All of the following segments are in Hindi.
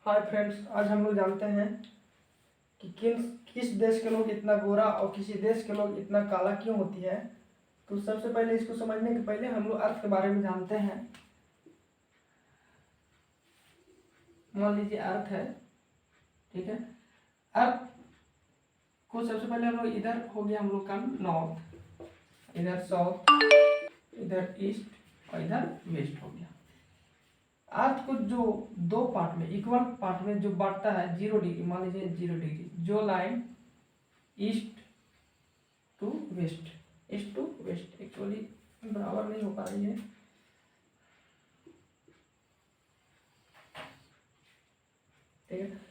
हाय फ्रेंड्स, आज हम लोग जानते हैं कि किस देश के लोग इतना गोरा और किसी देश के लोग इतना काला क्यों होती है। तो सबसे पहले इसको समझने के पहले हम लोग अर्थ के बारे में जानते हैं। मान लीजिए अर्थ है, ठीक है। अर्थ को सबसे पहले हम लोग इधर हो गया हम लोग का नॉर्थ, इधर साउथ, इधर ईस्ट और इधर वेस्ट हो गया। अर्थ को जो दो पार्ट में, इक्वल पार्ट में जो बांटता है 0 डिग्री, मान लीजिए 0 डिग्री, जो line east to west, east to west actually बराबर नहीं हो पा रही है, ठीक है।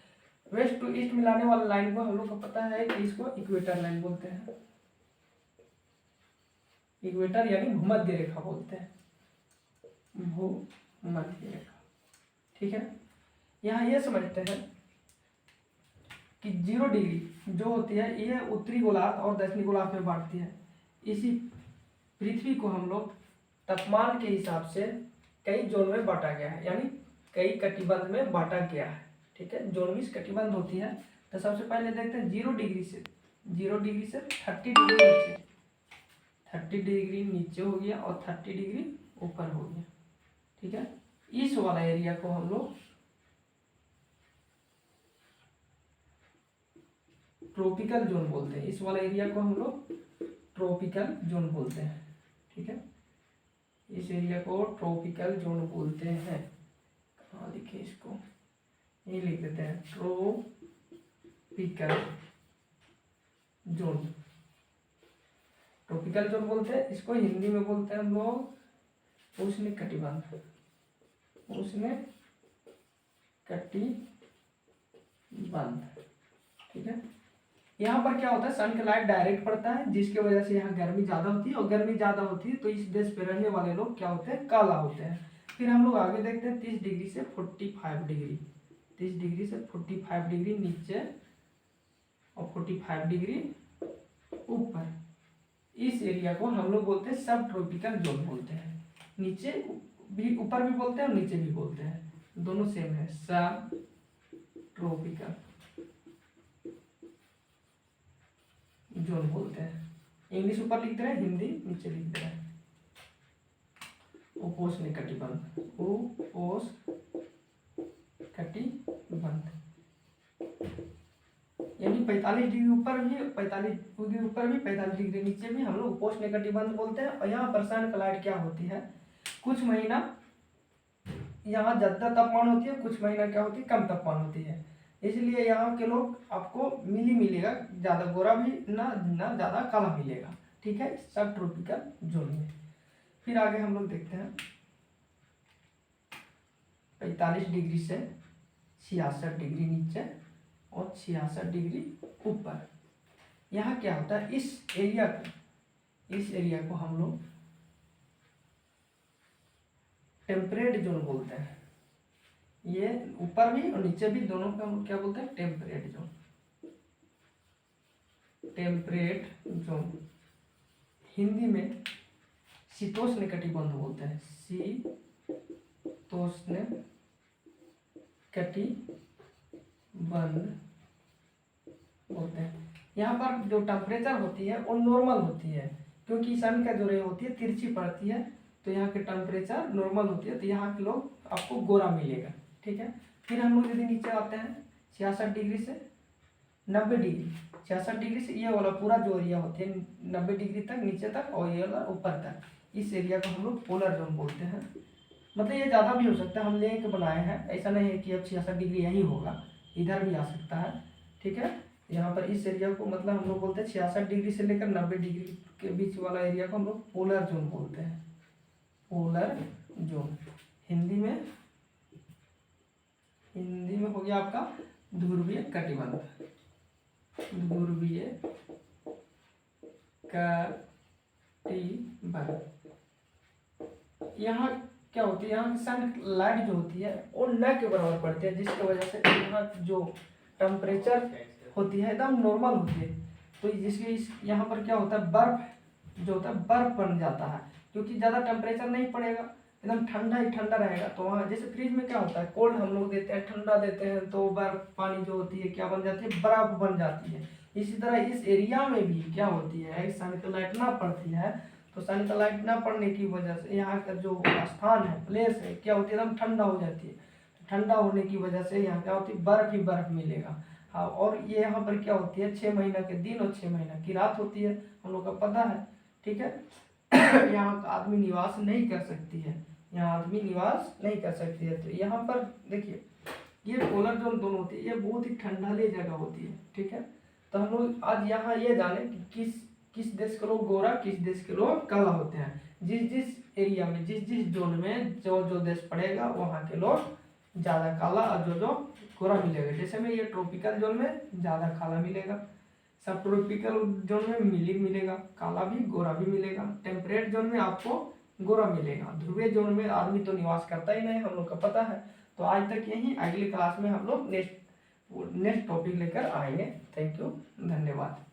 वेस्ट टू ईस्ट मिलाने वाला लाइन को हम लोग को पता है कि इसको इक्वेटर लाइन बोलते हैं। इक्वेटर यानी भूमध्य रेखा बोलते हैं, भूमध्य रेखा, ठीक है। यहाँ ये समझते हैं कि 0 डिग्री जो होती है ये उत्तरी गोलार्ध और दक्षिणी गोलार्ध में बांटती है। इसी पृथ्वी को हम लोग तापमान के हिसाब से कई जोन में बांटा गया है, यानी कई कटिबंध में बांटा गया है, ठीक है। जोन में कटिबंध होती है। तो सबसे पहले देखते हैं 0 डिग्री से 30 डिग्री नीचे, 30 डिग्री नीचे हो गया और 30 डिग्री ऊपर हो गया, ठीक है। इस वाला एरिया को हम लोग ट्रॉपिकल जोन बोलते हैं। इस वाला एरिया को हम लोग ट्रॉपिकल जोन बोलते हैं, ठीक है। इस एरिया को ट्रॉपिकल जोन बोलते हैं। कहाँ लिखे इसको, ये लिख देते हैं ट्रॉपिकल जोन। ट्रॉपिकल जोन बोलते हैं इसको, हिंदी में बोलते हैं हम लोग उष्ण कटिबंध, उष्ण कटिबंध, ठीक है। यहाँ पर क्या होता है, सन का लाइट डायरेक्ट पड़ता है, जिसकी वजह से यहाँ गर्मी ज़्यादा होती है, और गर्मी ज़्यादा होती है तो इस देश पे रहने वाले लोग क्या होते हैं, काला होते हैं। फिर हम लोग आगे देखते हैं 30 डिग्री से 45 डिग्री, 30 डिग्री से 45 डिग्री नीचे और 45 डिग्री ऊपर। इस एरिया को हम लोग बोलते हैं सब ट्रॉपिकल जोन बोलते हैं। नीचे भी, ऊपर भी बोलते हैं और नीचे भी बोलते हैं, दोनों सेम है, सब ट्रॉपिकल जोन बोलते हैं। इंग्लिश ऊपर लिखते हैं, हिंदी नीचे लिखते हैं। उपोष्ण कटिबंध, उपोष्ण कटिबंध यानी 45 डिग्री ऊपर भी, 45 डिग्री ऊपर भी, 45 डिग्री नीचे भी हम लोग उपोष्ण कटिबंध बोलते हैं। और यहाँ पर सन क्लाइड क्या होती है, कुछ महीना यहाँ ज्यादा तापमान होती है, कुछ महीना क्या होती है, कम तापमान होती है। इसलिए यहाँ के लोग आपको मिलेगा, ज़्यादा गोरा भी ना ज़्यादा काला मिलेगा, ठीक है, सब ट्रॉपिकल जोन में। फिर आगे हम लोग देखते हैं 45 डिग्री से 66 डिग्री नीचे और 66 डिग्री ऊपर। यहाँ क्या होता है, इस एरिया को हम लोग टेम्परेट जोन बोलते हैं। ये ऊपर भी और नीचे भी दोनों का हम क्या बोलते हैं, temperate zone. Temperate zone Hindi में शीतोष्ण कटिबंध बोलते हैं, शीतोष्ण कटिबंध बोलते हैं। यहाँ पर जो टेम्परेचर होती है वो नॉर्मल होती है, क्योंकि सन का जो रे होती है तिरछी पड़ती है, तो यहाँ के टेम्परेचर नॉर्मल होती है, तो यहाँ के लोग आपको गोरा मिलेगा, ठीक है। फिर हम लोग यदि नीचे आते हैं 66 डिग्री से 90 डिग्री, 66 डिग्री से ये वाला पूरा जो एरिया होती है 90 डिग्री तक नीचे तक और ये वाला ऊपर तक, इस एरिया को हम लोग पोलर जोन बोलते हैं। मतलब ये ज़्यादा भी हो सकता है, हम लेके बनाए हैं, ऐसा नहीं है कि अब 66 डिग्री यही होगा, इधर भी आ सकता है, ठीक है। यहाँ पर इस एरिया को मतलब हम लोग बोलते हैं 66 डिग्री से लेकर 90 डिग्री के बीच वाला एरिया को हम लोग पोलर जोन बोलते हैं, पोलर जोन। हिंदी में हो गया आपका ध्रुवीय कटिबंध, ध्रुवीय कटिबंध। यहाँ क्या होती है, यहाँ की सन लाइट जो होती है वो न के बराबर पड़ती है, जिसकी वजह से यहाँ जो टेम्परेचर होती है एकदम नॉर्मल होती है। तो जिसके यहाँ पर क्या होता है, बर्फ जो होता है बर्फ बन जाता है, क्योंकि ज़्यादा टेम्परेचर नहीं पड़ेगा, एकदम ठंडा ही ठंडा रहेगा। तो वहाँ जैसे फ्रिज में क्या होता है, कोल्ड हम लोग देते हैं, ठंडा देते हैं, तो बर्फ पानी जो होती है क्या बन जाती है, बर्फ बन जाती है। इसी तरह इस एरिया में भी क्या होती है, सनलाइट ना पड़ती है, तो सनलाइट ना पड़ने की वजह से यहाँ का जो स्थान है, प्लेस है, क्या होती है, एकदम ठंडा हो जाती है। ठंडा होने की वजह से यहाँ क्या होती है, बर्फ ही बर्फ मिलेगा। हाँ, और ये यहाँ पर क्या होती है, 6 महीना के दिन और 6 महीना की रात होती है, हम लोग का पता है, ठीक है। यहाँ का आदमी निवास नहीं कर सकती है, यहाँ आदमी निवास नहीं कर सकती है। तो यहाँ पर देखिए, ये पोलर जोन दोनों होती है, ये बहुत ही ठंडाली जगह होती है, ठीक है। तो हम लोग आज यहाँ ये जाने कि किस देश के लोग गोरा, किस देश के लोग काला होते हैं। जिस जिस एरिया में, जिस जिस जोन में जो जो देश पड़ेगा, वहाँ के लोग ज़्यादा काला और जो गोरा मिलेगा। जैसे में ये ट्रॉपिकल जोन में ज़्यादा काला मिलेगा, सब ट्रॉपिकल जोन में मिलेगा, काला भी गोरा भी मिलेगा। टेम्परेट जोन में आपको गोरा मिलेगा। ध्रुवीय जोन में आदमी तो निवास करता ही नहीं, हम लोग का पता है। तो आज तक यही, अगली क्लास में हम लोग नेक्स्ट टॉपिक लेकर आएंगे। थैंक यू, धन्यवाद।